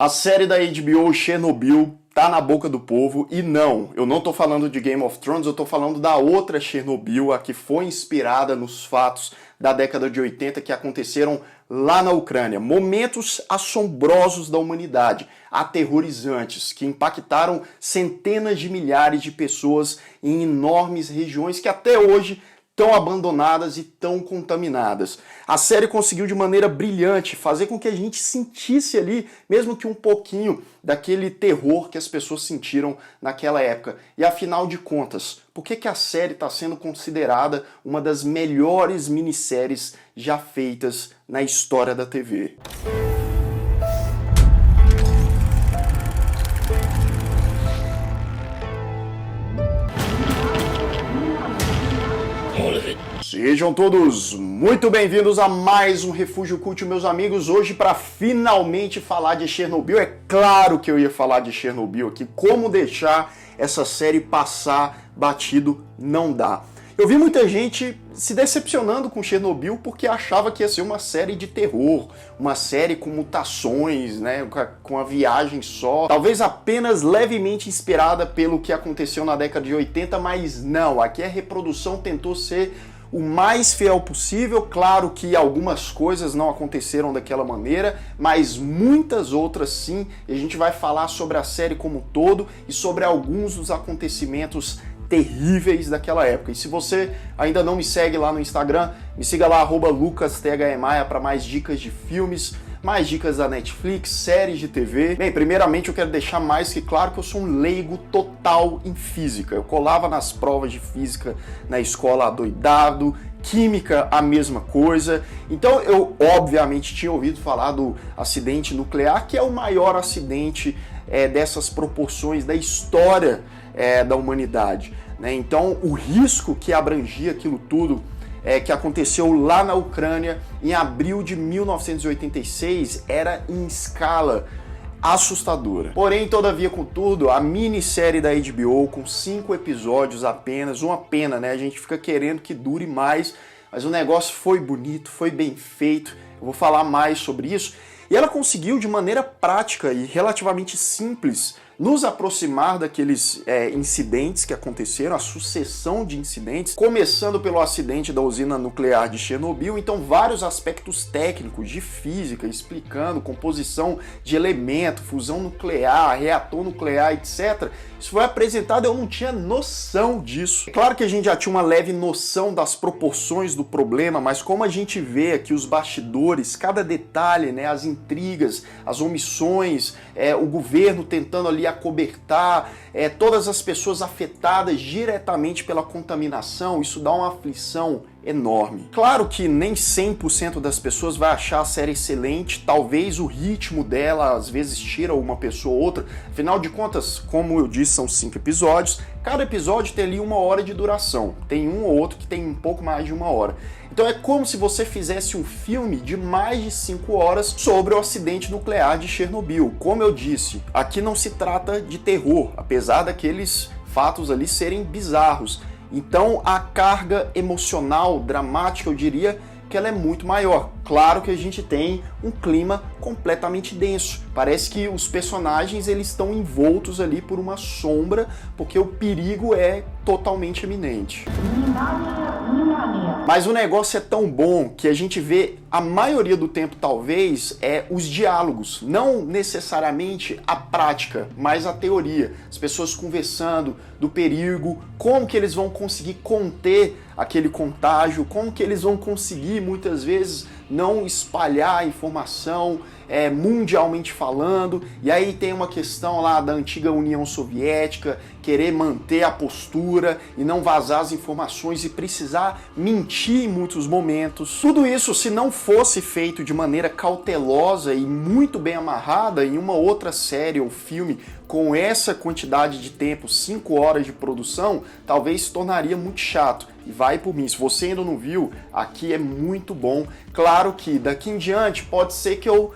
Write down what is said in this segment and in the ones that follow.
A série da HBO Chernobyl tá na boca do povo e não, eu não tô falando de Game of Thrones, eu tô falando da outra Chernobyl, a que foi inspirada nos fatos da década de 80 que aconteceram lá na Ucrânia. Momentos assombrosos da humanidade, aterrorizantes, que impactaram centenas de milhares de pessoas em enormes regiões que até hoje tão abandonadas e tão contaminadas. A série conseguiu de maneira brilhante fazer com que a gente sentisse ali, mesmo que um pouquinho, daquele terror que as pessoas sentiram naquela época. E afinal de contas, por que a série está sendo considerada uma das melhores minisséries já feitas na história da TV? Sejam todos muito bem-vindos a mais um Refúgio Cult, meus amigos. Hoje, para finalmente falar de Chernobyl, é claro que eu ia falar de Chernobyl aqui. Como deixar essa série passar batido não dá. Eu vi muita gente se decepcionando com Chernobyl porque achava que ia ser uma série de terror, uma série com mutações, né, com a viagem só, talvez apenas levemente inspirada pelo que aconteceu na década de 80, mas não, aqui a reprodução tentou ser o mais fiel possível. Claro que algumas coisas não aconteceram daquela maneira, mas muitas outras sim, e a gente vai falar sobre a série como um todo e sobre alguns dos acontecimentos terríveis daquela época. E se você ainda não me segue lá no Instagram, me siga lá, @lucasthmaia, para mais dicas de filmes, mais dicas da Netflix, séries de TV. Bem, primeiramente eu quero deixar mais que claro que eu sou um leigo total em física. Eu colava nas provas de física na escola adoidado, química a mesma coisa. Então eu obviamente tinha ouvido falar do acidente nuclear, que é o maior acidente dessas proporções da história da humanidade, né? Então o risco que abrangia aquilo tudo que aconteceu lá na Ucrânia em abril de 1986 era em escala assustadora. Porém, todavia, contudo, a minissérie da HBO com 5 episódios apenas, uma pena, né? A gente fica querendo que dure mais, mas o negócio foi bonito, foi bem feito. Eu vou falar mais sobre isso. E ela conseguiu, de maneira prática e relativamente simples, nos aproximar daqueles incidentes que aconteceram, a sucessão de incidentes, começando pelo acidente da usina nuclear de Chernobyl. Então vários aspectos técnicos de física, explicando composição de elemento, fusão nuclear, reator nuclear, etc. Isso foi apresentado, eu não tinha noção disso. É claro que a gente já tinha uma leve noção das proporções do problema, mas como a gente vê aqui os bastidores, cada detalhe, né, as intrigas, as omissões, o governo tentando ali acobertar todas as pessoas afetadas diretamente pela contaminação, isso dá uma aflição enorme. Claro que nem 100% das pessoas vai achar a série excelente, talvez o ritmo dela às vezes tira uma pessoa ou outra, afinal de contas, como eu disse, são 5 episódios, cada episódio tem ali 1 hora de duração, tem um ou outro que tem um pouco mais de 1 hora. Então é como se você fizesse um filme de mais de 5 horas sobre o acidente nuclear de Chernobyl. Como eu disse, aqui não se trata de terror, apesar daqueles fatos ali serem bizarros. Então a carga emocional, dramática, eu diria que ela é muito maior. Claro que a gente tem um clima completamente denso. Parece que os personagens eles estão envoltos ali por uma sombra, porque o perigo é totalmente iminente. Mas o negócio é tão bom que a gente vê a maioria do tempo, talvez, os diálogos, não necessariamente a prática, mas a teoria. As pessoas conversando do perigo, como que eles vão conseguir conter aquele contágio, como que eles vão conseguir, muitas vezes, não espalhar a informação mundialmente falando. E aí tem uma questão lá da antiga União Soviética, querer manter a postura e não vazar as informações e precisar mentir em muitos momentos. Tudo isso, se não fosse feito de maneira cautelosa e muito bem amarrada em uma outra série ou filme com essa quantidade de tempo, 5 horas de produção, talvez se tornaria muito chato. E vai por mim, se você ainda não viu, aqui é muito bom. Claro que daqui em diante pode ser que eu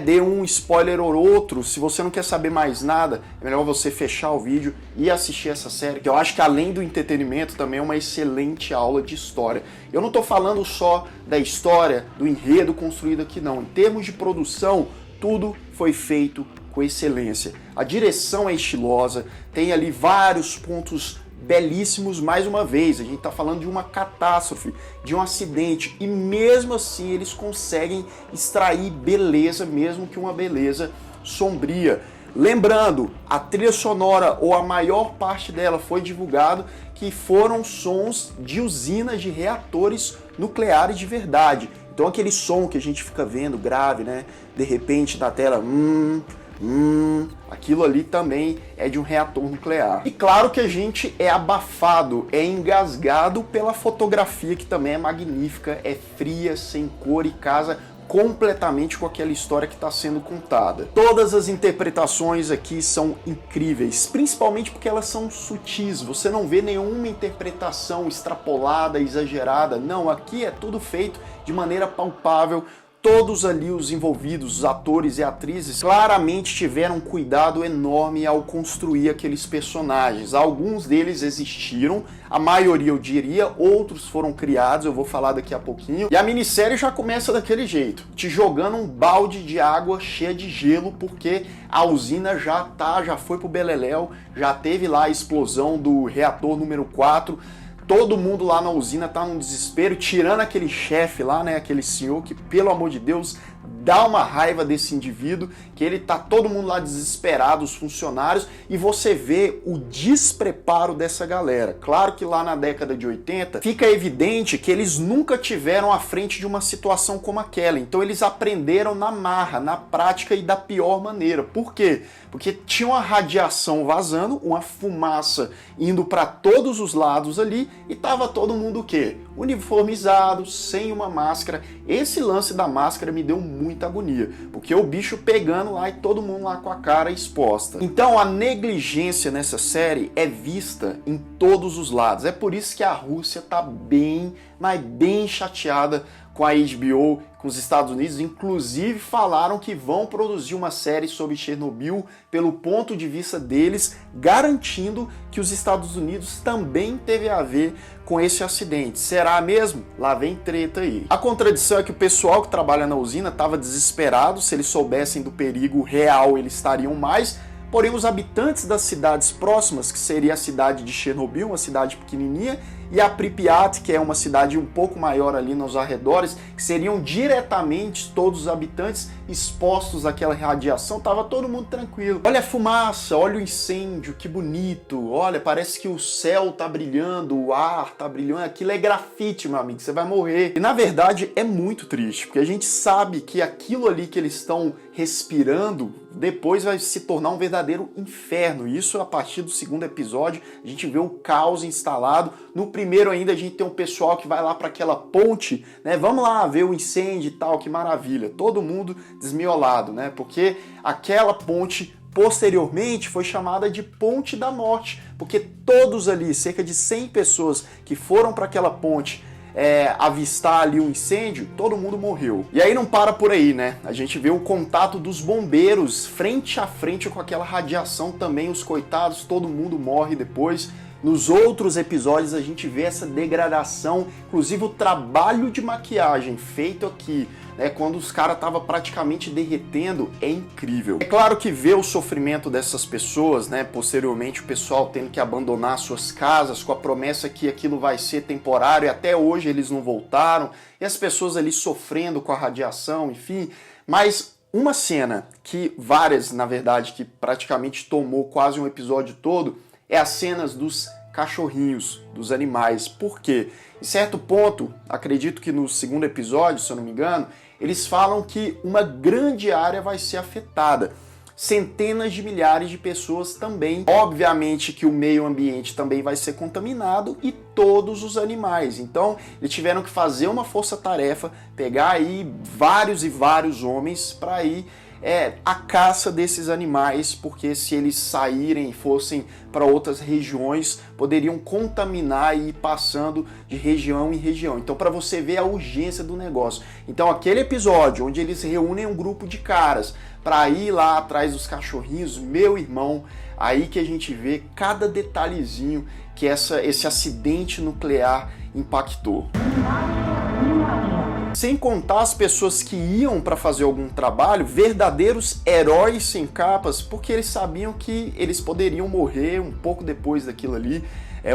dê um spoiler ou outro. Se você não quer saber mais nada, é melhor você fechar o vídeo e assistir essa série, que eu acho que além do entretenimento também é uma excelente aula de história. Eu não estou falando só da história, do enredo construído aqui não. Em termos de produção, tudo foi feito com excelência. A direção é estilosa, tem ali vários pontos belíssimos. Mais uma vez, a gente está falando de uma catástrofe, de um acidente, e mesmo assim eles conseguem extrair beleza, mesmo que uma beleza sombria. Lembrando, a trilha sonora, ou a maior parte dela, foi divulgado que foram sons de usinas de reatores nucleares de verdade. Então aquele som que a gente fica vendo grave, né, de repente na tela, aquilo ali também é de um reator nuclear. E claro que a gente é abafado, é engasgado pela fotografia, que também é magnífica, é fria, sem cor e casa completamente com aquela história que está sendo contada. Todas as interpretações aqui são incríveis, principalmente porque elas são sutis. Você não vê nenhuma interpretação extrapolada, exagerada. Não, aqui é tudo feito de maneira palpável. Todos ali os envolvidos, os atores e atrizes, claramente tiveram um cuidado enorme ao construir aqueles personagens. Alguns deles existiram, a maioria eu diria, outros foram criados, eu vou falar daqui a pouquinho. E a minissérie já começa daquele jeito, te jogando um balde de água cheia de gelo, porque a usina já foi pro beleléu, já teve lá a explosão do reator número 4, todo mundo lá na usina tá num desespero, tirando aquele chefe lá, né, aquele senhor que, pelo amor de Deus, dá uma raiva desse indivíduo, que ele tá todo mundo lá desesperado, os funcionários, e você vê o despreparo dessa galera. Claro que lá na década de 80 fica evidente que eles nunca tiveram à frente de uma situação como aquela, então eles aprenderam na marra, na prática e da pior maneira. Por quê? Porque tinha uma radiação vazando, uma fumaça indo para todos os lados ali, e tava todo mundo o quê? Uniformizado, sem uma máscara. Esse lance da máscara me deu muita agonia, porque o bicho pegando lá e todo mundo lá com a cara exposta. Então a negligência nessa série é vista em todos os lados. É por isso que a Rússia tá bem, mas bem chateada com a HBO, com os Estados Unidos. Inclusive falaram que vão produzir uma série sobre Chernobyl pelo ponto de vista deles, garantindo que os Estados Unidos também teve a ver com esse acidente. Será mesmo? Lá vem treta aí. A contradição é que o pessoal que trabalha na usina estava desesperado. Se eles soubessem do perigo real, eles estariam mais. Porém, os habitantes das cidades próximas, que seria a cidade de Chernobyl, uma cidade pequenininha, e a Pripyat, que é uma cidade um pouco maior ali nos arredores, que seriam diretamente todos os habitantes expostos àquela radiação, tava todo mundo tranquilo. Olha a fumaça, olha o incêndio, que bonito, olha, parece que o céu tá brilhando, o ar tá brilhando, aquilo é grafite, meu amigo, você vai morrer. E na verdade é muito triste, porque a gente sabe que aquilo ali que eles estão respirando depois vai se tornar um verdadeiro inferno. Isso a partir do segundo episódio, a gente vê o caos instalado. No primeiro ainda a gente tem um pessoal que vai lá para aquela ponte, né? Vamos lá ver o incêndio e tal, que maravilha. Todo mundo desmiolado, né? Porque aquela ponte posteriormente foi chamada de Ponte da Morte, porque todos ali, cerca de 100 pessoas que foram para aquela ponte avistar ali o incêndio, todo mundo morreu. E aí não para por aí, né? A gente vê o contato dos bombeiros frente a frente com aquela radiação também, os coitados, todo mundo morre depois. Nos outros episódios a gente vê essa degradação, inclusive o trabalho de maquiagem feito aqui, né, quando os caras estavam praticamente derretendo, é incrível. É claro que ver o sofrimento dessas pessoas, né, posteriormente o pessoal tendo que abandonar suas casas com a promessa que aquilo vai ser temporário, e até hoje eles não voltaram, e as pessoas ali sofrendo com a radiação, enfim, mas uma cena que várias, na verdade, que praticamente tomou quase um episódio todo, é as cenas dos cachorrinhos, dos animais. Por quê? Em certo ponto, acredito que no segundo episódio, se eu não me engano, eles falam que uma grande área vai ser afetada. Centenas de milhares de pessoas também. Obviamente que o meio ambiente também vai ser contaminado e todos os animais. Então, eles tiveram que fazer uma força-tarefa, pegar aí vários e vários homens para ir a caça desses animais, porque se eles saírem e fossem para outras regiões, poderiam contaminar e ir passando de região em região. Então, para você ver a urgência do negócio. Então, aquele episódio onde eles reúnem um grupo de caras para ir lá atrás dos cachorrinhos, meu irmão, aí que a gente vê cada detalhezinho que esse acidente nuclear impactou. Sem contar as pessoas que iam para fazer algum trabalho, verdadeiros heróis sem capas, porque eles sabiam que eles poderiam morrer um pouco depois daquilo ali.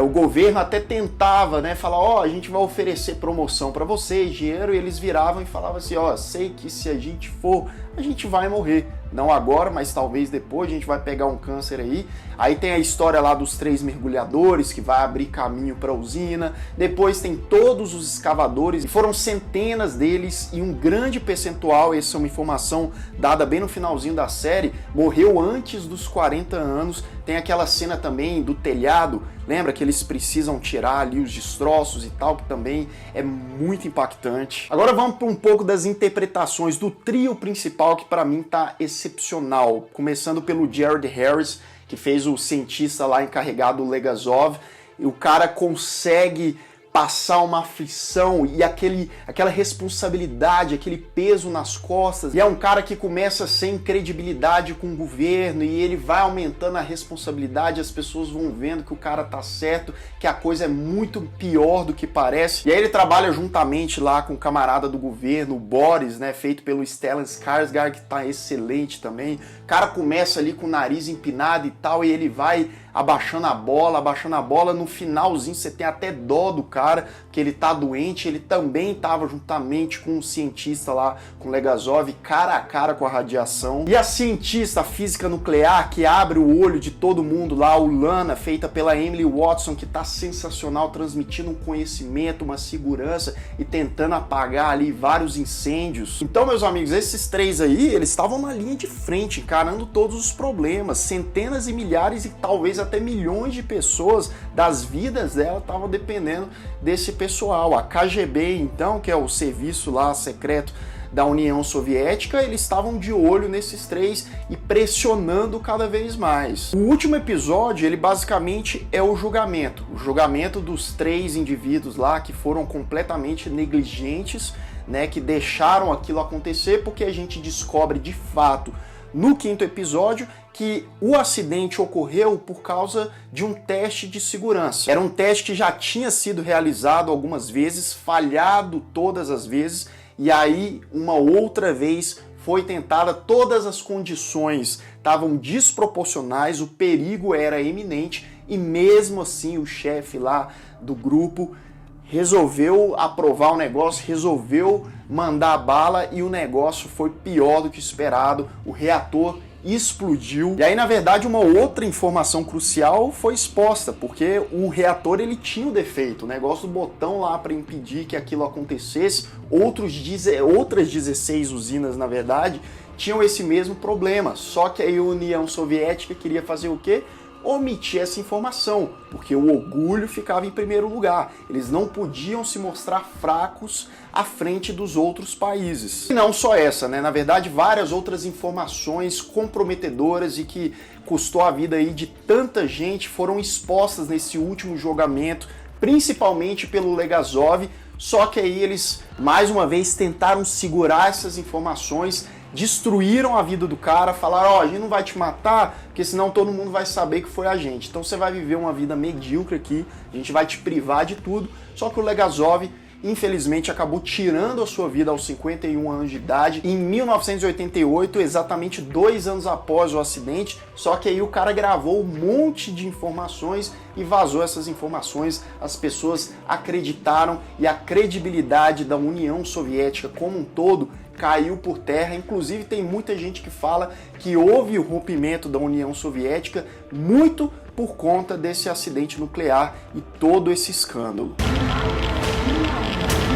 O governo até tentava, né, falar, ó, a gente vai oferecer promoção para vocês, dinheiro, e eles viravam e falavam assim, ó, sei que se a gente for, a gente vai morrer. Não agora, mas talvez depois, a gente vai pegar um câncer aí. Aí tem a história lá dos 3 mergulhadores, que vai abrir caminho para a usina. Depois tem todos os escavadores, e foram centenas deles, e um grande percentual, essa é uma informação dada bem no finalzinho da série, morreu antes dos 40 anos. Tem aquela cena também do telhado, lembra que eles precisam tirar ali os destroços e tal, que também é muito impactante. Agora vamos para um pouco das interpretações do trio principal, que para mim tá excepcional. Começando pelo Jared Harris, que fez o cientista lá encarregado do Legasov, e o cara consegue passar uma aflição e aquela responsabilidade, aquele peso nas costas. E é um cara que começa sem credibilidade com o governo e ele vai aumentando a responsabilidade, as pessoas vão vendo que o cara tá certo, que a coisa é muito pior do que parece. E aí ele trabalha juntamente lá com o camarada do governo, o Boris, né, feito pelo Stellan Skarsgård, que tá excelente também. O cara começa ali com o nariz empinado e tal, e ele vai abaixando a bola, no finalzinho você tem até dó do cara, que ele tá doente, ele também tava juntamente com um cientista lá, com o Legasov, cara a cara com a radiação. E a cientista, a física nuclear, que abre o olho de todo mundo lá, o Lana, feita pela Emily Watson, que tá sensacional, transmitindo um conhecimento, uma segurança e tentando apagar ali vários incêndios. Então, meus amigos, esses 3 aí, eles estavam na linha de frente, encarando todos os problemas, centenas e milhares e talvez até milhões de pessoas, das vidas dela, estavam dependendo desse pessoal. A KGB, então, que é o serviço lá secreto da União Soviética, eles estavam de olho nesses 3 e pressionando cada vez mais. O último episódio, ele basicamente é o julgamento dos 3 indivíduos lá que foram completamente negligentes, né, que deixaram aquilo acontecer, porque a gente descobre de fato no 5º episódio que o acidente ocorreu por causa de um teste de segurança. Era um teste que já tinha sido realizado algumas vezes, falhado todas as vezes, e aí uma outra vez foi tentada, todas as condições estavam desproporcionais, o perigo era iminente, e mesmo assim o chefe lá do grupo resolveu aprovar o negócio, resolveu mandar a bala, e o negócio foi pior do que esperado, o reator explodiu. E aí, na verdade, uma outra informação crucial foi exposta, porque o reator ele tinha o defeito, o negócio do botão lá para impedir que aquilo acontecesse. Outras 16 usinas, na verdade, tinham esse mesmo problema, só que aí a União Soviética queria fazer o quê? Omitir essa informação, porque o orgulho ficava em primeiro lugar. Eles não podiam se mostrar fracos à frente dos outros países. E não só essa, né? Na verdade, várias outras informações comprometedoras e que custou a vida aí de tanta gente foram expostas nesse último julgamento, principalmente pelo Legasov, só que aí eles, mais uma vez, tentaram segurar essas informações, destruíram a vida do cara, falaram, ó, a gente não vai te matar, porque senão todo mundo vai saber que foi a gente. Então você vai viver uma vida medíocre aqui, a gente vai te privar de tudo. Só que o Legasov, infelizmente, acabou tirando a sua vida aos 51 anos de idade, em 1988, exatamente 2 anos após o acidente, só que aí o cara gravou um monte de informações e vazou essas informações, as pessoas acreditaram e a credibilidade da União Soviética como um todo caiu por terra. Inclusive tem muita gente que fala que houve o rompimento da União Soviética muito por conta desse acidente nuclear e todo esse escândalo.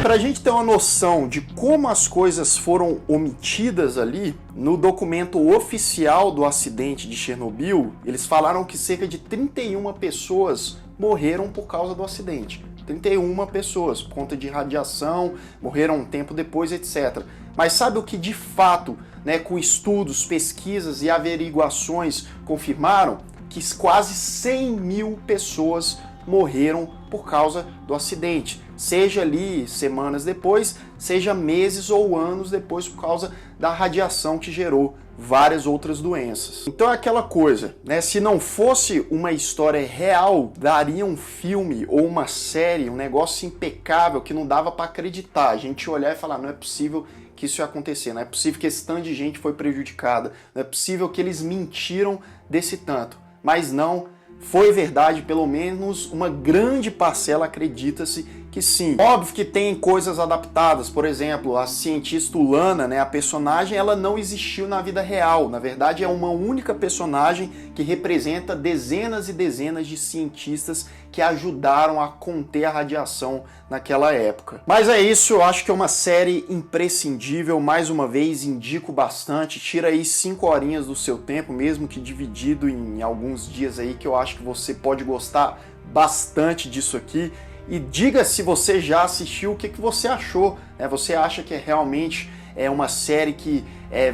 Para a gente ter uma noção de como as coisas foram omitidas ali, no documento oficial do acidente de Chernobyl, eles falaram que cerca de 31 pessoas morreram por causa do acidente. 31 pessoas, por conta de radiação, morreram um tempo depois, etc. Mas sabe o que de fato, né, com estudos, pesquisas e averiguações confirmaram? Que quase 100 mil pessoas morreram por causa do acidente, seja ali semanas depois, seja meses ou anos depois, por causa da radiação que gerou. várias outras doenças. Então é aquela coisa, né? Se não fosse uma história real, daria um filme ou uma série, um negócio impecável que não dava para acreditar. A gente olhar e falar, não é possível que isso ia acontecer, não é possível que esse tanto de gente foi prejudicada, não é possível que eles mentiram desse tanto. Mas não, foi verdade, pelo menos uma grande parcela acredita-se que sim. Óbvio que tem coisas adaptadas, por exemplo, a cientista Ulana, né, a personagem, ela não existiu na vida real. Na verdade, é uma única personagem que representa dezenas e dezenas de cientistas que ajudaram a conter a radiação naquela época. Mas é isso, eu acho que é uma série imprescindível, mais uma vez, indico bastante, tira aí 5 horinhas do seu tempo, mesmo que dividido em alguns dias aí, que eu acho que você pode gostar bastante disso aqui. E diga se você já assistiu, o que você achou, né? Você acha que realmente é uma série que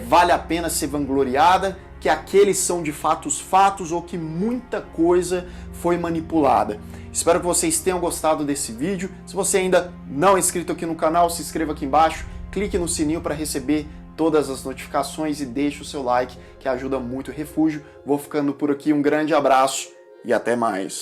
vale a pena ser vangloriada, que aqueles são de fato os fatos ou que muita coisa foi manipulada? Espero que vocês tenham gostado desse vídeo. Se você ainda não é inscrito aqui no canal, se inscreva aqui embaixo, clique no sininho para receber todas as notificações e deixe o seu like, que ajuda muito o Refúgio. Vou ficando por aqui, um grande abraço e até mais.